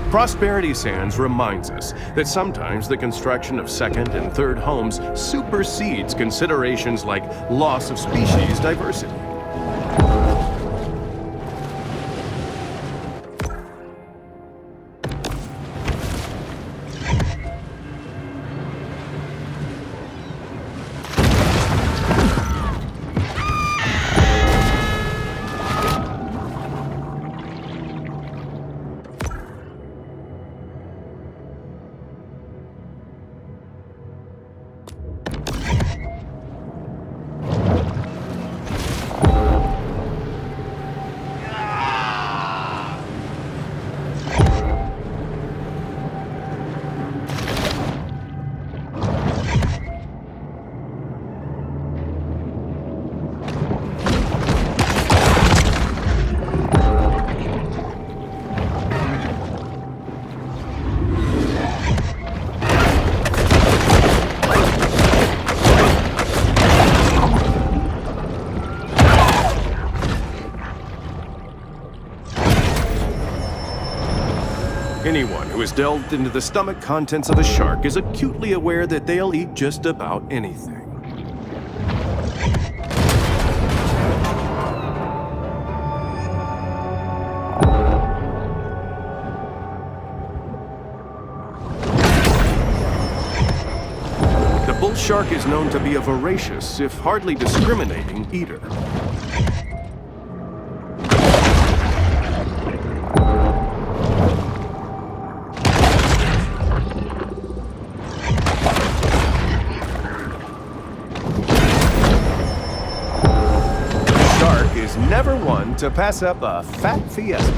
Prosperity Sands reminds us that sometimes the construction of second and third homes supersedes considerations like loss of species diversity. Anyone who has delved into the stomach contents of a shark is acutely aware that they'll eat just about anything. The bull shark is known to be a voracious, if hardly discriminating, eater. Never one to pass up a fat fiesta.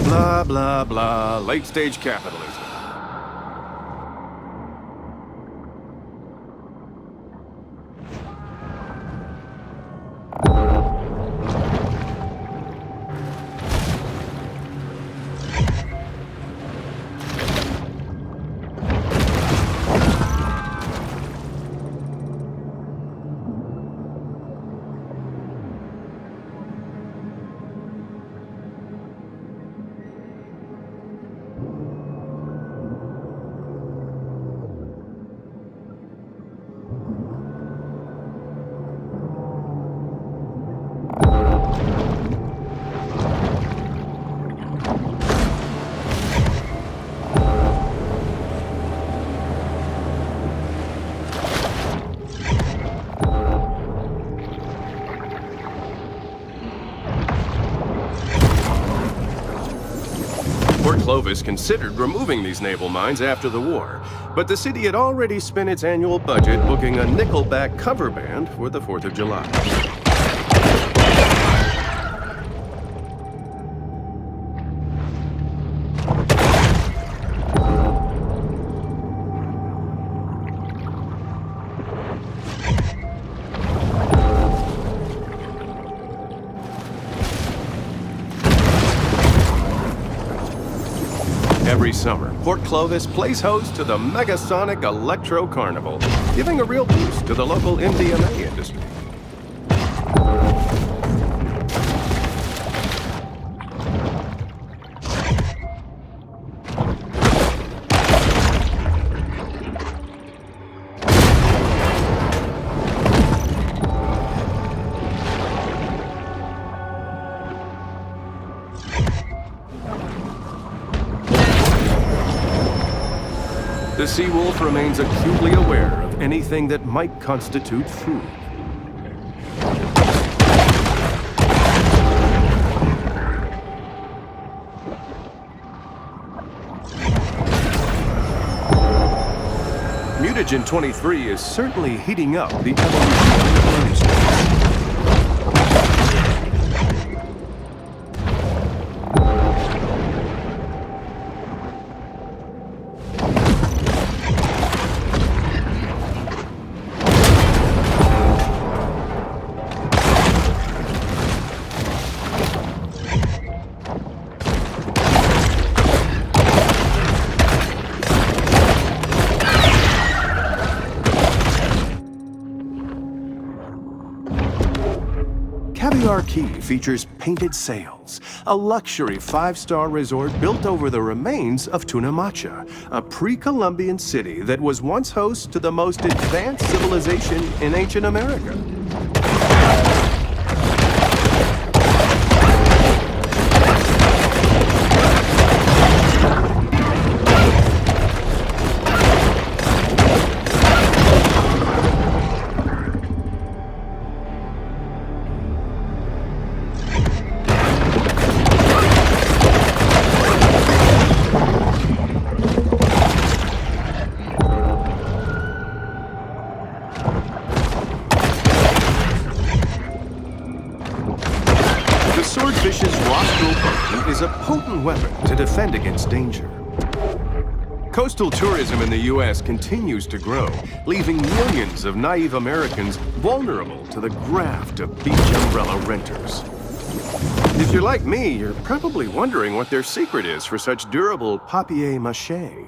Blah, blah, blah. Late-stage capitalism. Port Clovis considered removing these naval mines after the war, but the city had already spent its annual budget booking a Nickelback cover band for the 4th of July. Every summer, Port Clovis plays host to the Megasonic Electro Carnival, giving a real boost to the local MDMA industry. The Sea Wolf remains acutely aware of anything that might constitute food. Mutagen 23 is certainly heating up the evolutionary industry. Caviar Key features painted sails, a luxury 5-star resort built over the remains of Tunamacha, a pre-Columbian city that was once host to the most advanced civilization in ancient America. Swordfish's rostral bone is a potent weapon to defend against danger. Coastal tourism in the U.S. continues to grow, leaving millions of naive Americans vulnerable to the graft of beach umbrella renters. If you're like me, you're probably wondering what their secret is for such durable papier-mâché.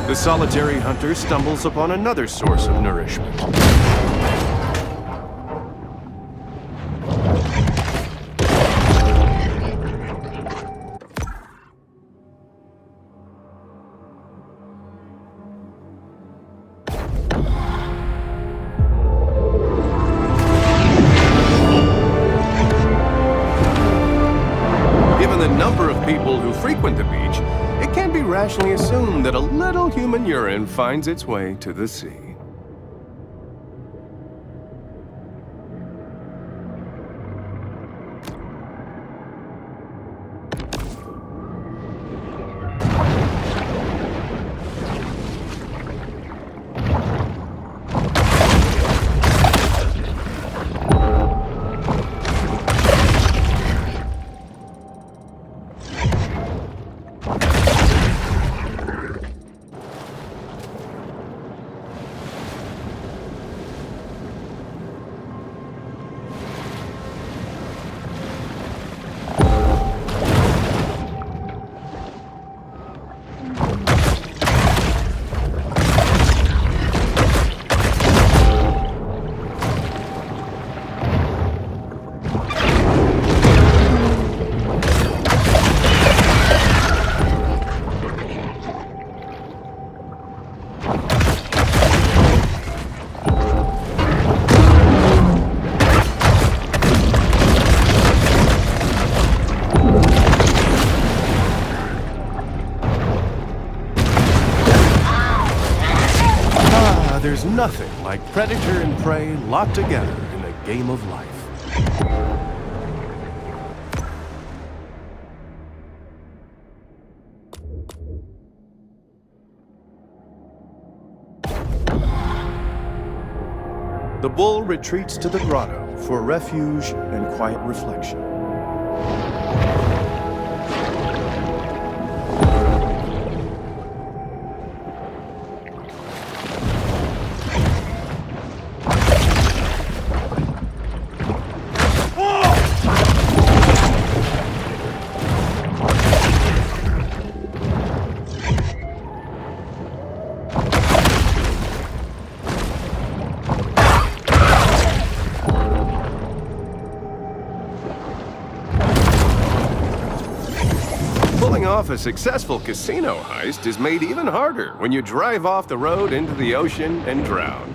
The solitary hunter stumbles upon another source of nourishment. Given the number of people who frequent the beach, it can be rationally assumed that a little human urine finds its way to the sea. There's nothing like predator and prey locked together in a game of life. The bull retreats to the grotto for refuge and quiet reflection. Pulling off a successful casino heist is made even harder when you drive off the road into the ocean and drown.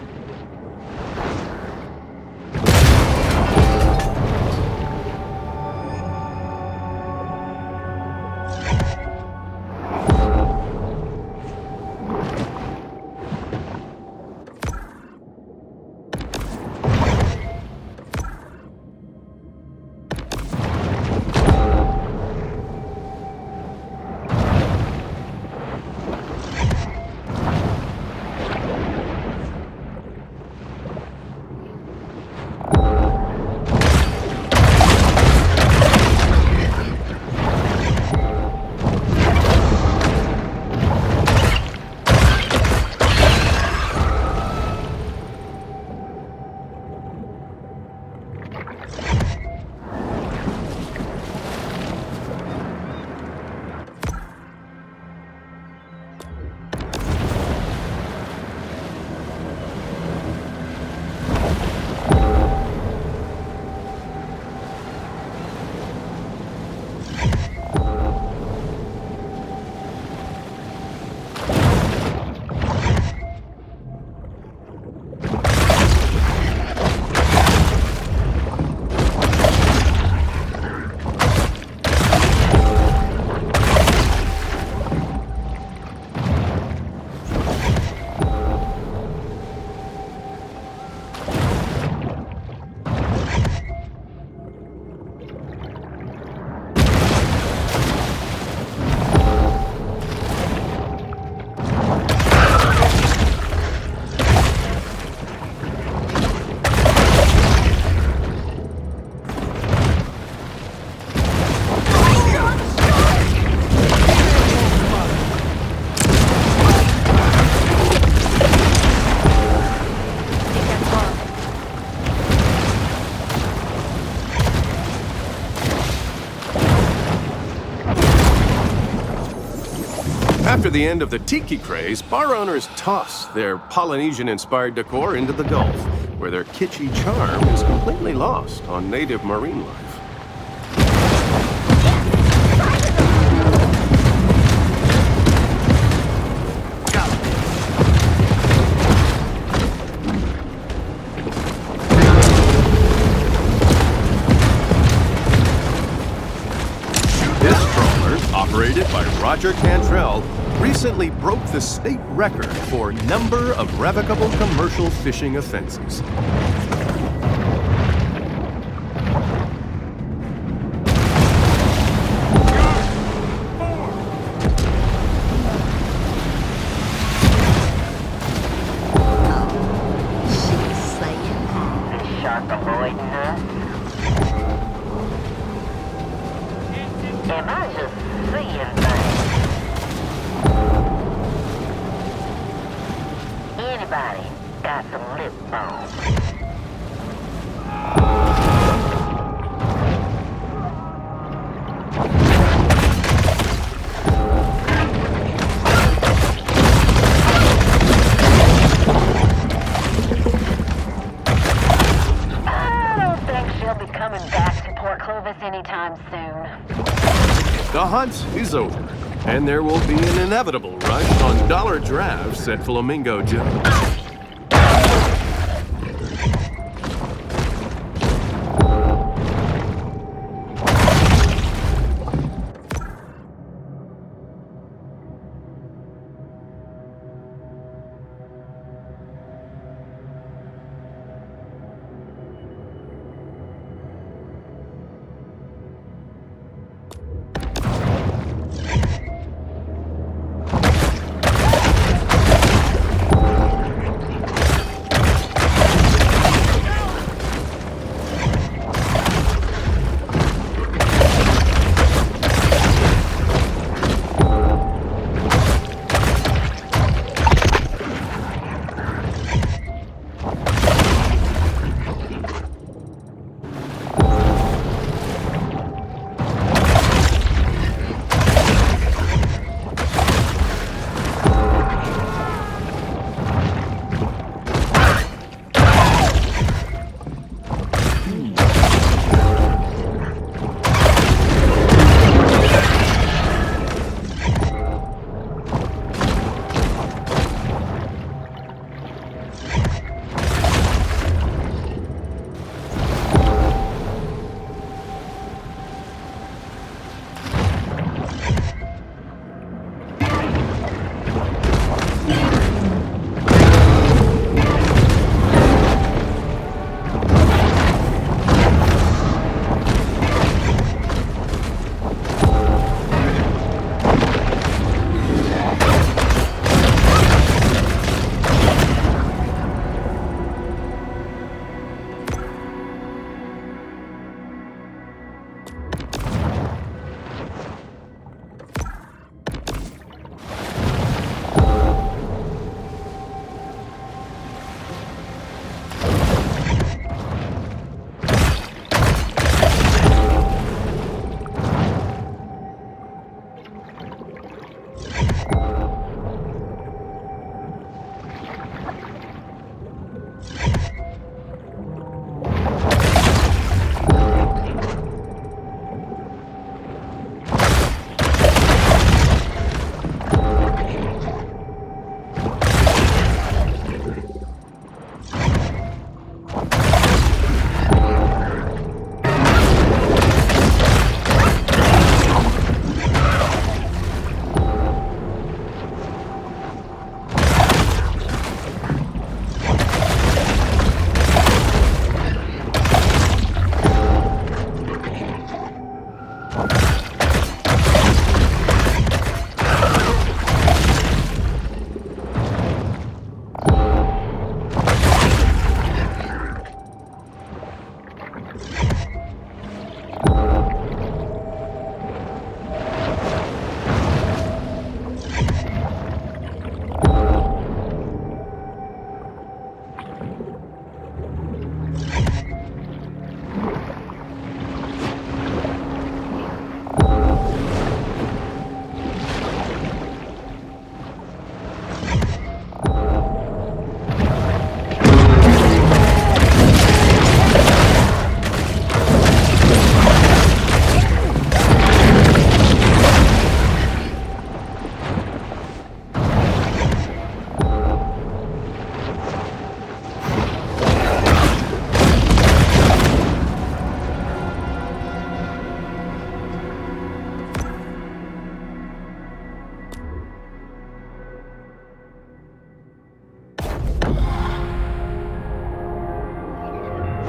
After the end of the tiki craze, bar owners toss their Polynesian-inspired decor into the Gulf, where their kitschy charm is completely lost on native marine life. Operated by Roger Cantrell, recently broke the state record for number of revocable commercial fishing offenses. Am I just seeing things? Anybody got some lip balm? I don't think she'll be coming back to Port Clovis anytime soon. The hunt is over, and there will be an inevitable rush on dollar drafts at Flamingo Joe's.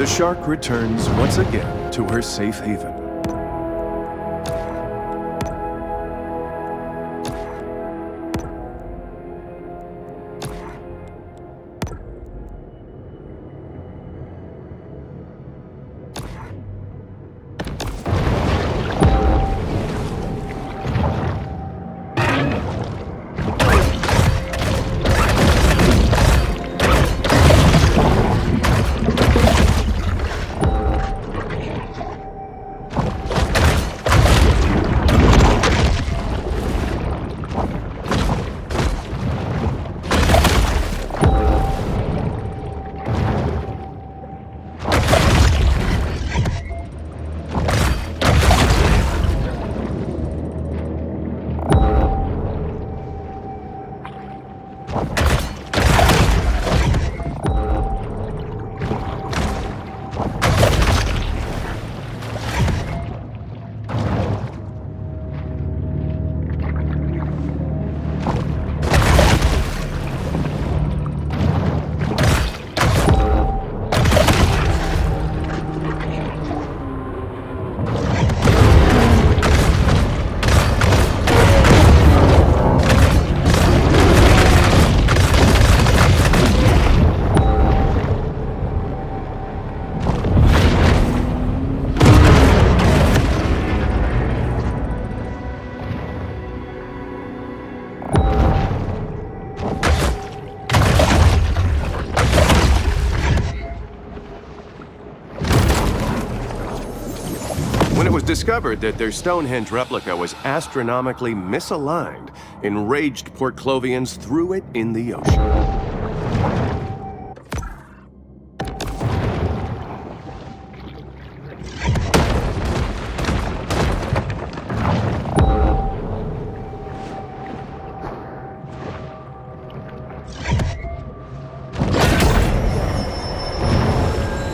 shark returns once again to her safe haven. When it was discovered that their Stonehenge replica was astronomically misaligned, enraged Port Clovians threw it in the ocean.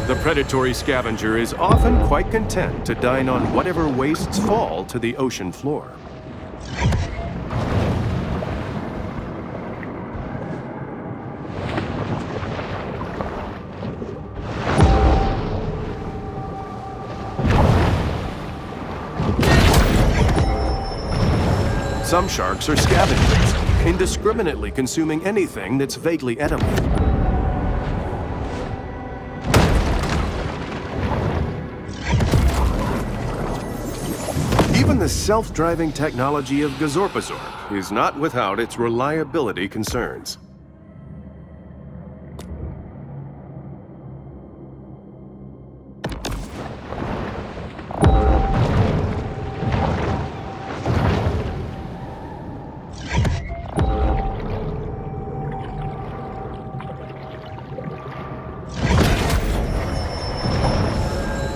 The predatory scavenger is often quite content to dine on whatever wastes fall to the ocean floor. Some sharks are scavengers, indiscriminately consuming anything that's vaguely edible. Even the self-driving technology of Gazorpazorp is not without its reliability concerns.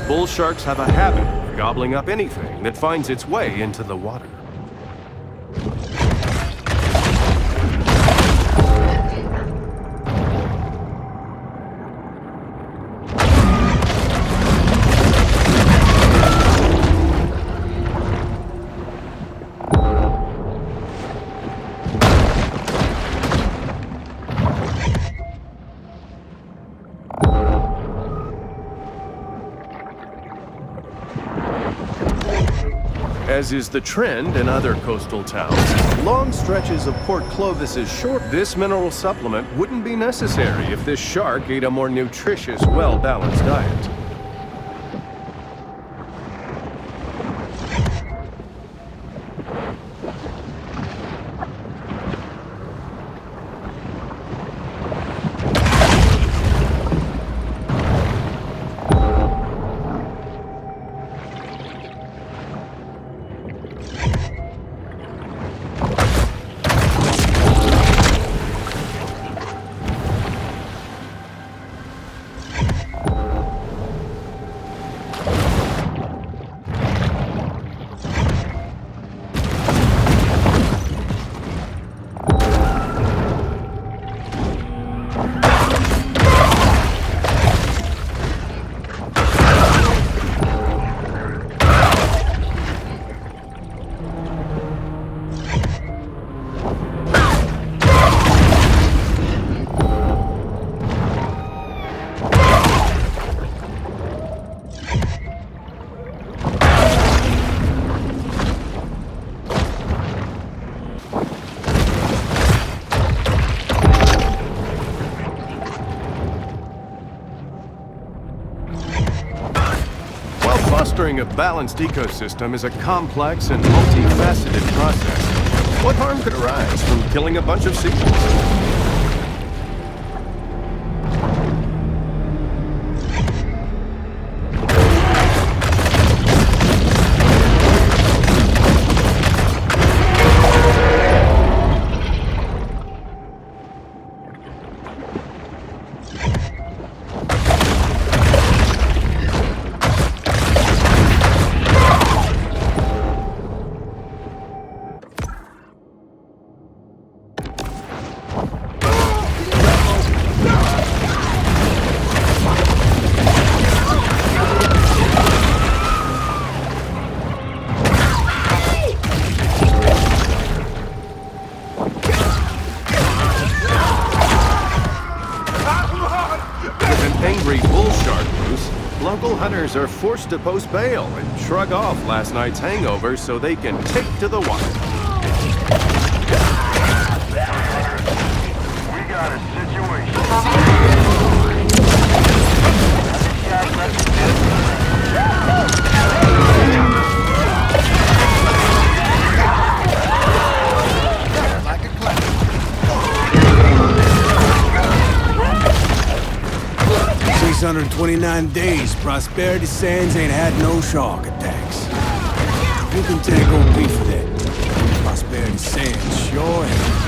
Bull sharks have a habit of gobbling up anything that finds its way into the water. As is the trend in other coastal towns, long stretches of Port Clovis's shore. This mineral supplement wouldn't be necessary if this shark ate a more nutritious, well-balanced diet. Ensuring a balanced ecosystem is a complex and multifaceted process. What harm could arise from killing a bunch of seals? Hunters are forced to post bail and shrug off last night's hangover so they can take to the wild. We got a situation. 629 days, Prosperity Sands ain't had no shark attacks. You can take OP for that. Prosperity Sands sure has.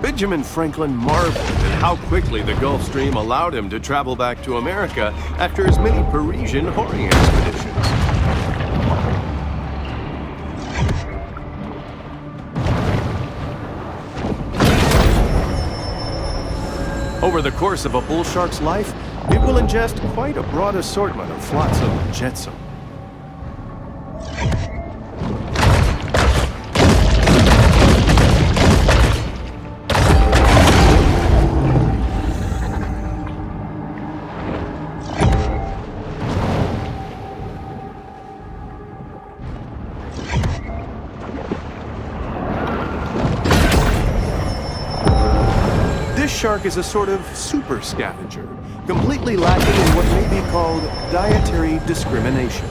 Benjamin Franklin marveled at how quickly the Gulf Stream allowed him to travel back to America after his many Parisian whoring expeditions. Over the course of a bull shark's life, it will ingest quite a broad assortment of flotsam and jetsam. This shark is a sort of super scavenger, completely lacking in what may be called dietary discrimination.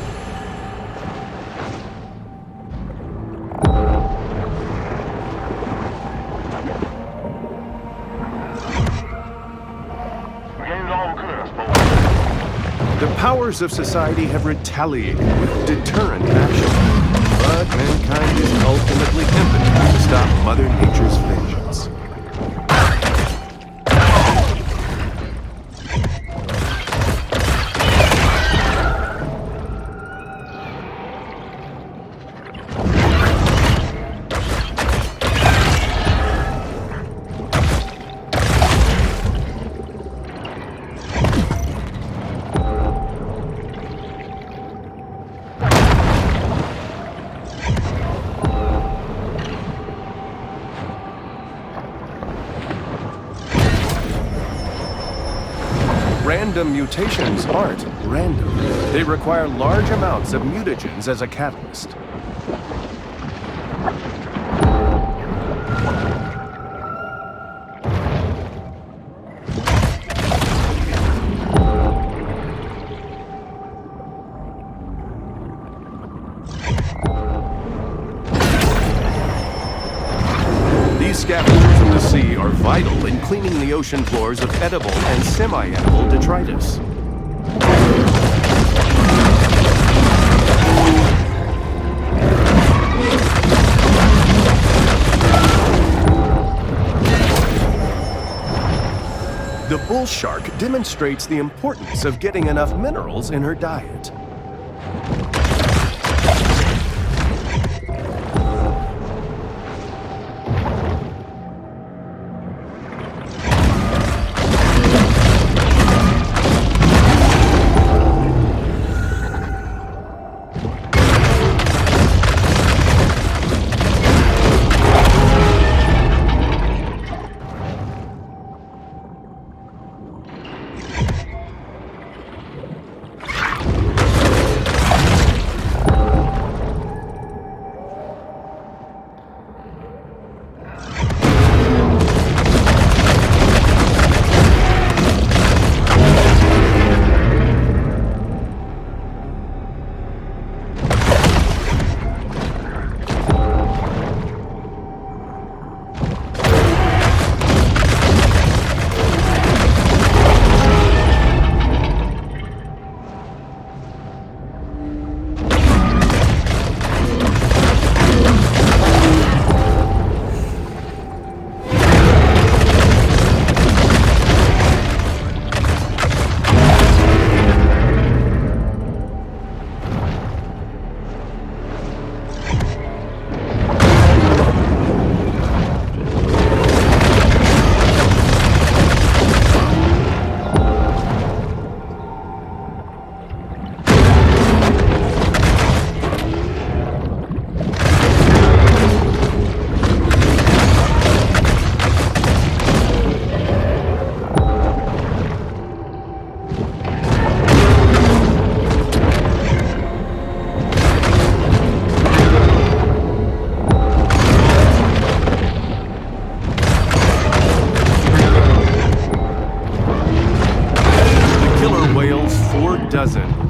The powers of society have retaliated with deterrent action, but mankind is ultimately impotent to stop Mother Nature's vengeance. random mutations aren't random. They require large amounts of mutagens as a catalyst. These scavengers in the sea are vital in cleaning the ocean floors of edible and semi-edible detritus. The bull shark demonstrates the importance of getting enough minerals in her diet.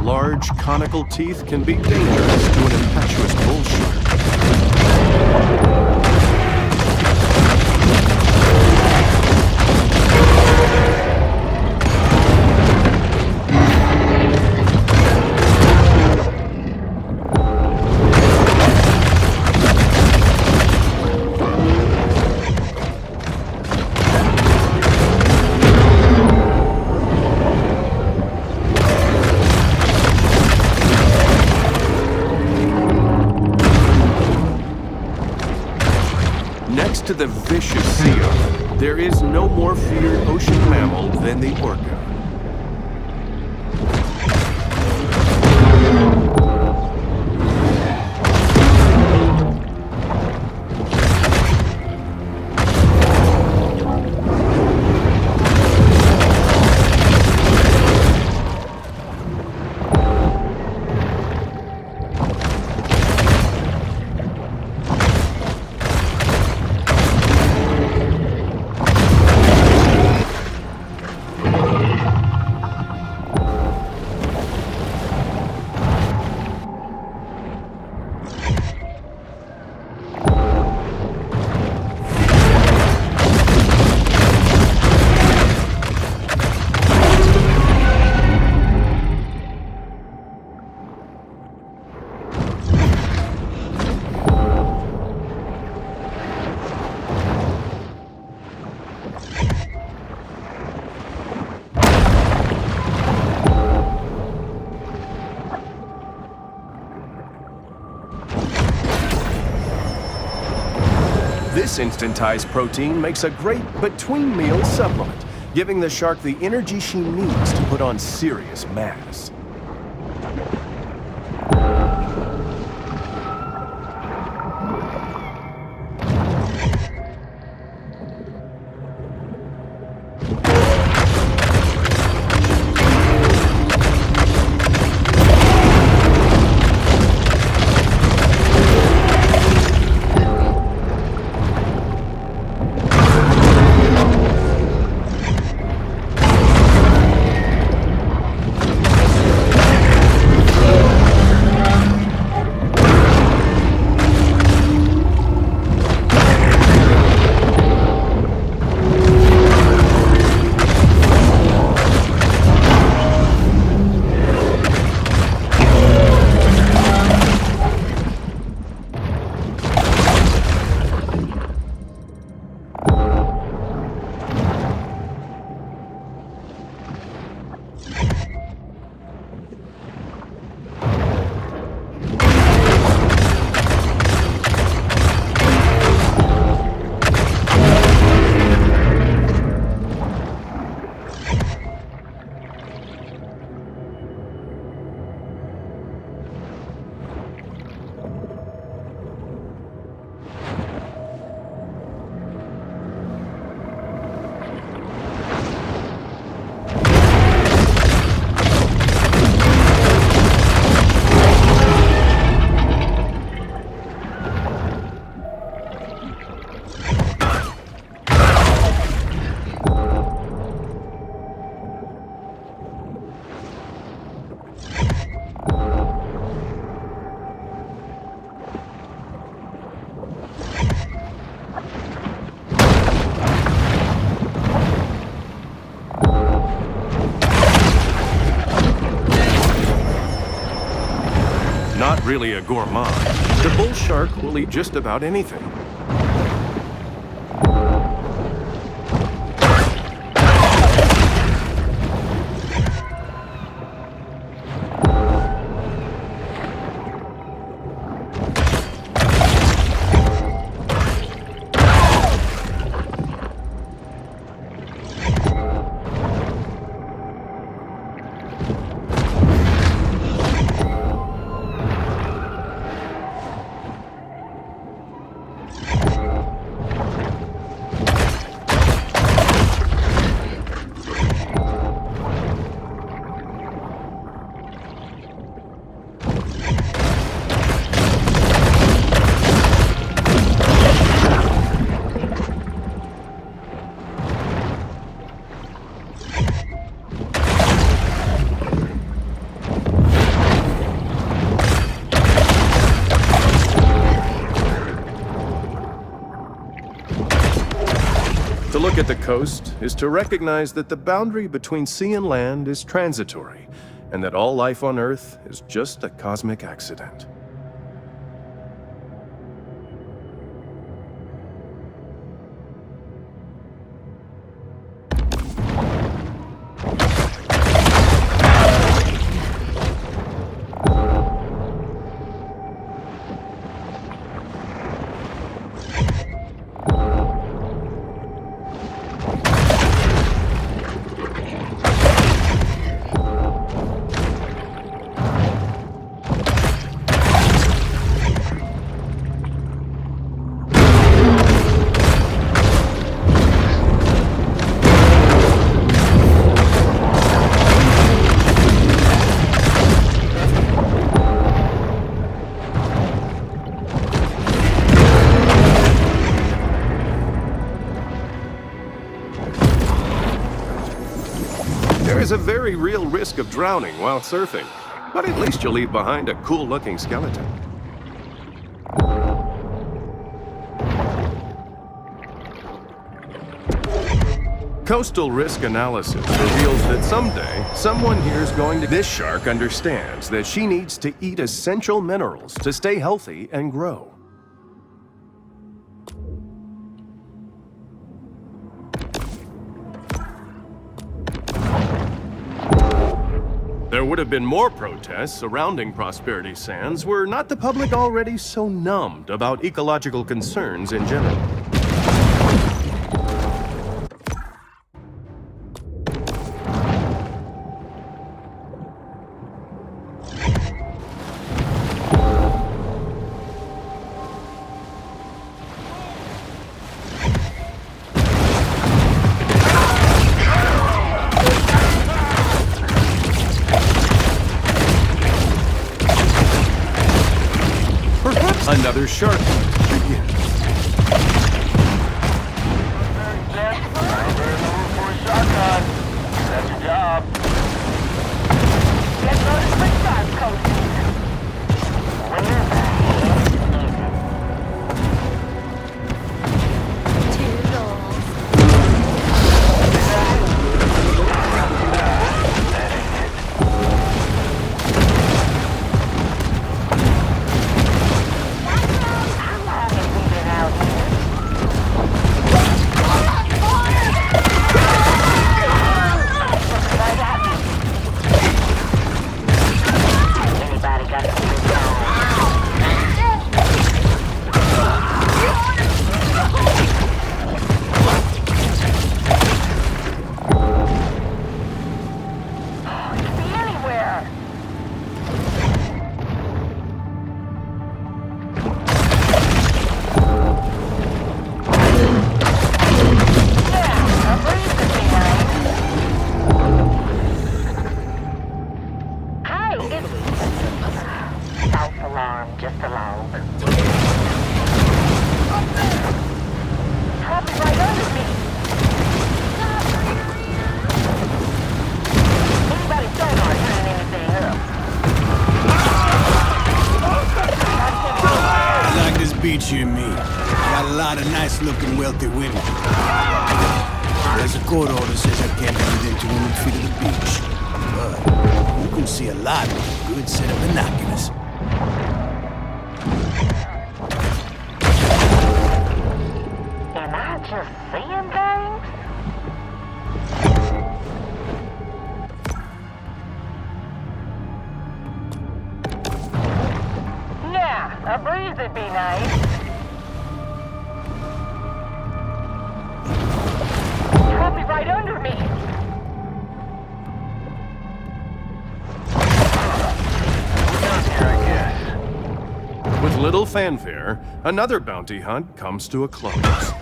Large conical teeth can be dangerous to an impetuous bull shark. Next to the vicious seal, there is no more feared ocean mammal than the orca. This instantized protein makes a great between-meal supplement, giving the shark the energy she needs to put on serious mass. not really a gourmand, the bull shark will eat just about anything. To look at the coast is to recognize that the boundary between sea and land is transitory, and that all life on Earth is just a cosmic accident. There is a very real risk of drowning while surfing, but at least you'll leave behind a cool-looking skeleton. Coastal risk analysis reveals that someday, someone here is going to... This shark understands that she needs to eat essential minerals to stay healthy and grow. There would have been more protests surrounding Prosperity Sands were not the public already so numbed about ecological concerns in general. Another shark begins. That's your job. Get loaded with shark coasting. When you're back. Beach you and me. Got a lot of nice-looking, wealthy women. There's a court order says I can't be within 200 feet of the beach. But you can see a lot with a good set of binoculars. Am I just seeing things? Yeah, a breeze would be nice. Trophy right under me. Here, I guess. With little fanfare, another bounty hunt comes to a close.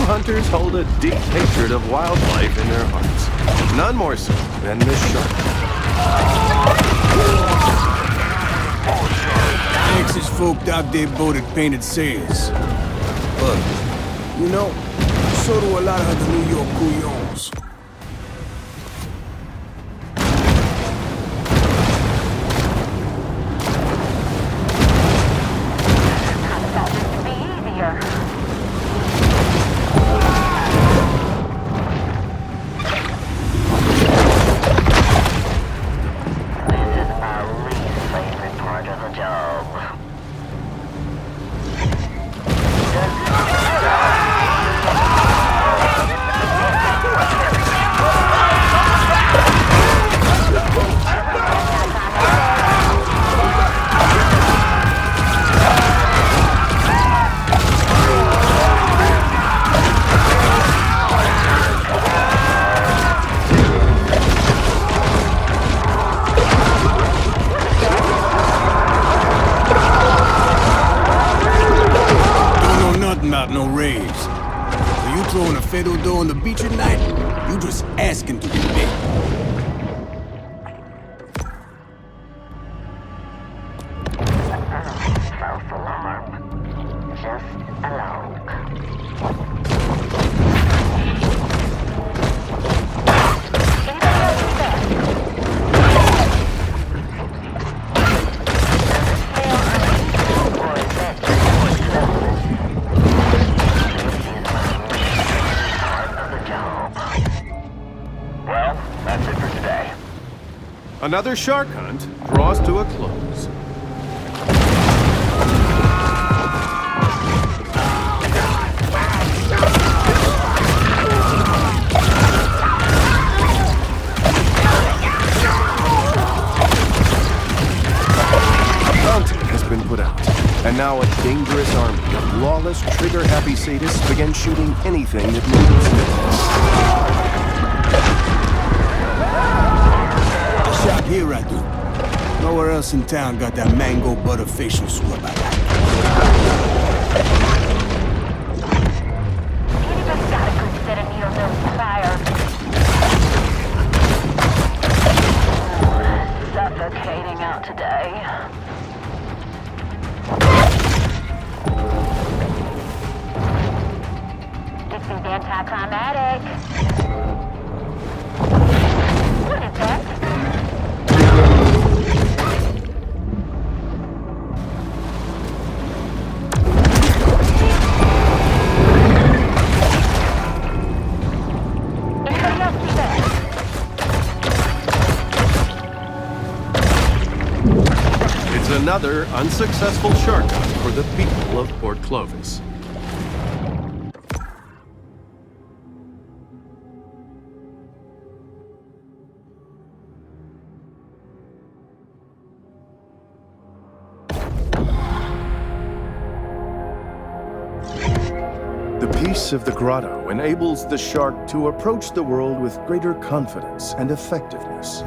Hunters hold a deep hatred of wildlife in their hearts. None more so than this shark. Texas folk out there boated painted sails. But, you know, so do a lot of the New York couillons. I thought this would be easier. About no raves. Are you throwing a fatal door on the beach at night? You just asking to be big. False alarm. Just a log. Another shark hunt draws to a close. Bounty has been put out, and now a dangerous army of lawless, trigger-happy sadists begin shooting anything that moves. Shot here I do. Nowhere else in town got that mango butter facial scrub I like. Anybody's got a good set of needle nose pliers. Suffocating out today. It seems anticlimactic. What is that? another unsuccessful shark hunt for the people of Port Clovis. The peace of the grotto enables the shark to approach the world with greater confidence and effectiveness.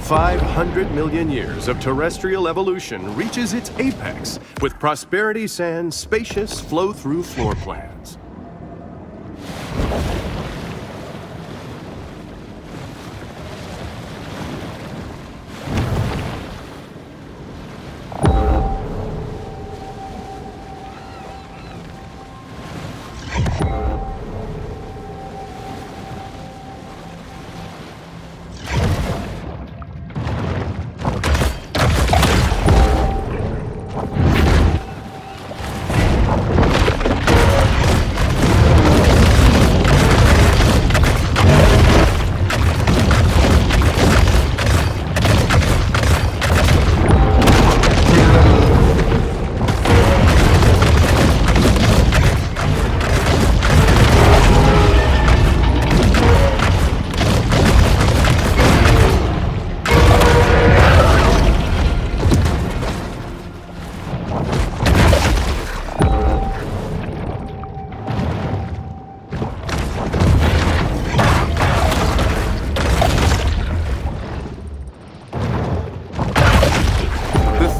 $500 million years of terrestrial evolution reaches its apex with Prosperity Sand's spacious flow-through floor plans.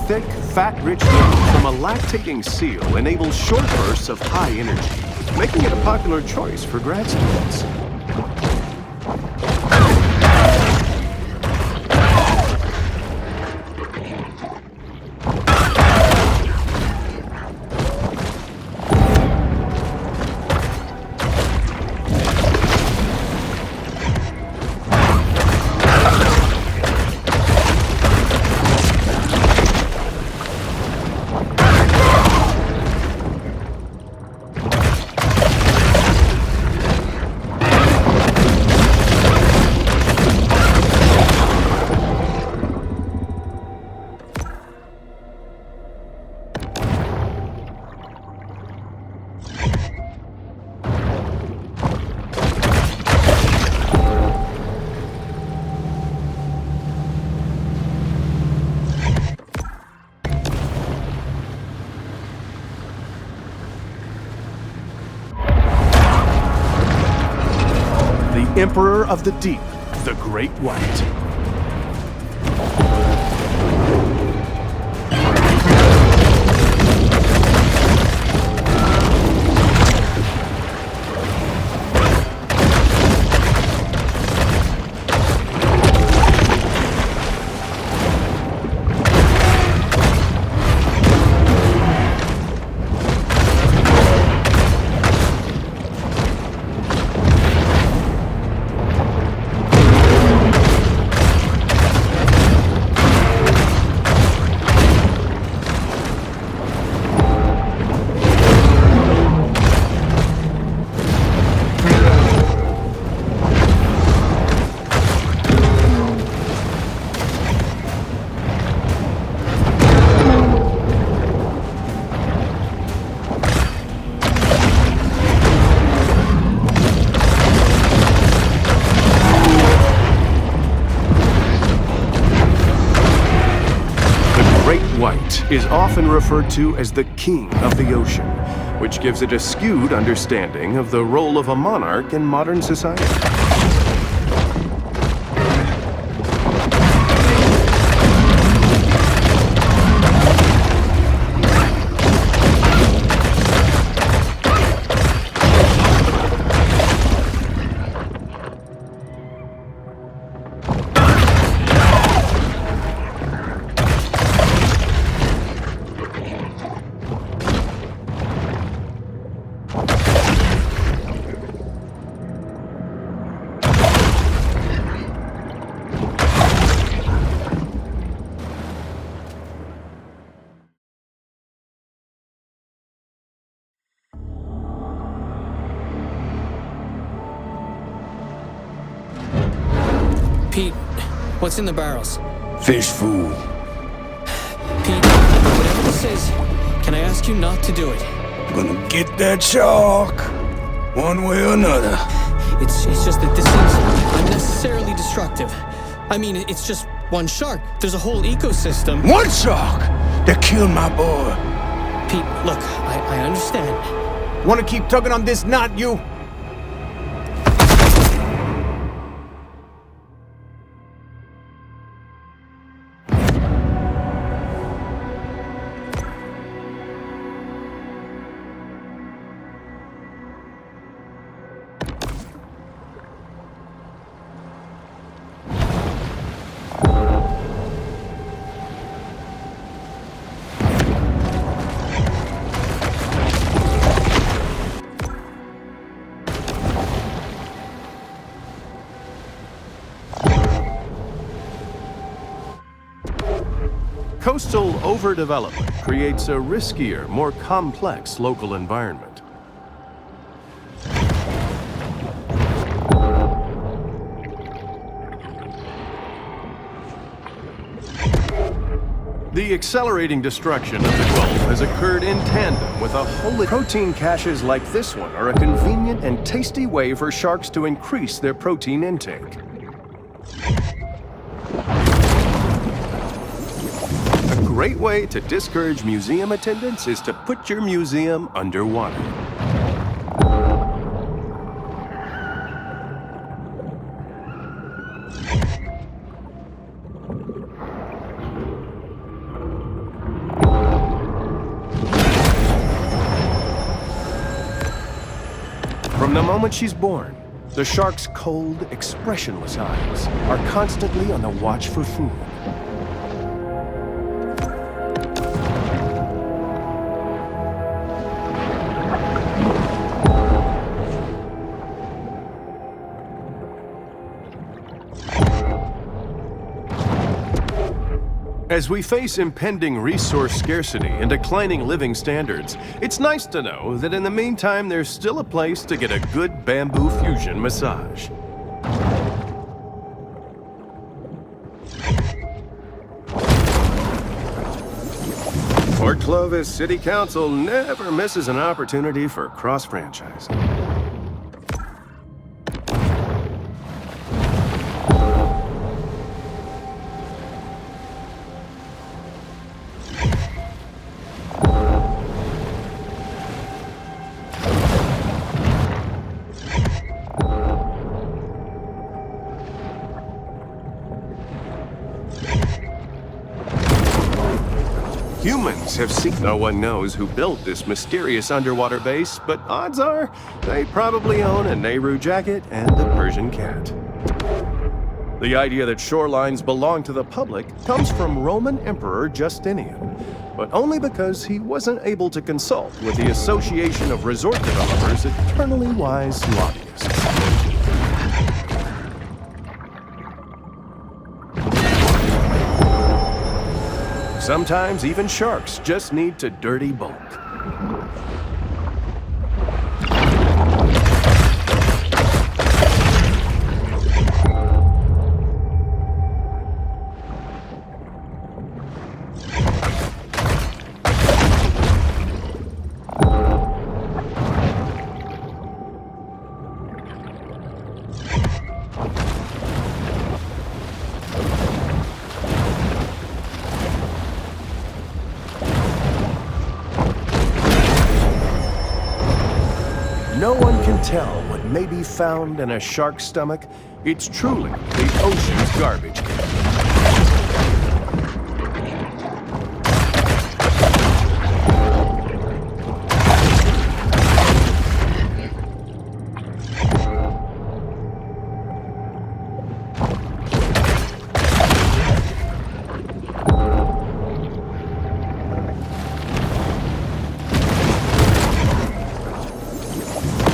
Thick, fat-rich milk from a lactating seal enables short bursts of high energy, making it a popular choice for grad students. Emperor of the Deep, the Great White. White is often referred to as the king of the ocean, which gives it a skewed understanding of the role of a monarch in modern society. Pete, what's in the barrels? Fish food. Pete, whatever this is, can I ask you not to do it? Gonna get that shark. One way or another. It's just that this seems unnecessarily destructive. I mean, it's just one shark. There's a whole ecosystem. One shark that killed my boy. Pete, look, I understand. Wanna keep tugging on this knot, you? Coastal overdevelopment creates a riskier, more complex local environment. The accelerating destruction of the Gulf has occurred in tandem with a wholly... Protein caches like this one are a convenient and tasty way for sharks to increase their protein intake. A great way to discourage museum attendance is to put your museum underwater. From the moment she's born, the shark's cold, expressionless eyes are constantly on the watch for food. As we face impending resource scarcity and declining living standards, it's nice to know that in the meantime there's still a place to get a good bamboo fusion massage. Port Clovis City Council never misses an opportunity for cross-franchising. Humans have seen. No one knows who built this mysterious underwater base, but odds are they probably own a Nehru jacket and a Persian cat. The idea that shorelines belong to the public comes from Roman Emperor Justinian, but only because he wasn't able to consult with the Association of Resort Developers' eternally wise lobbyists. Sometimes even sharks just need to dirty bulk. No one can tell what may be found in a shark's stomach. It's truly the ocean's garbage can.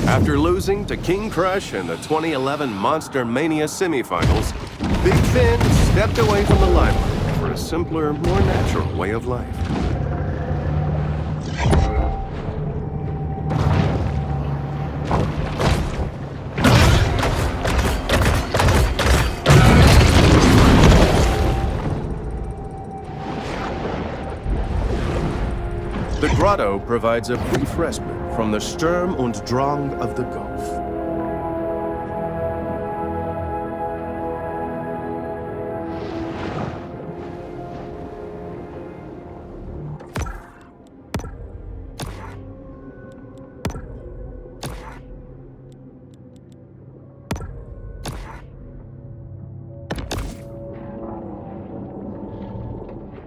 After losing to King Crush in the 2011 Monster Mania semifinals, Big Finn stepped away from the limelight for a simpler, more natural way of life. grotto provides a brief respite from the Sturm und Drang of the Gulf.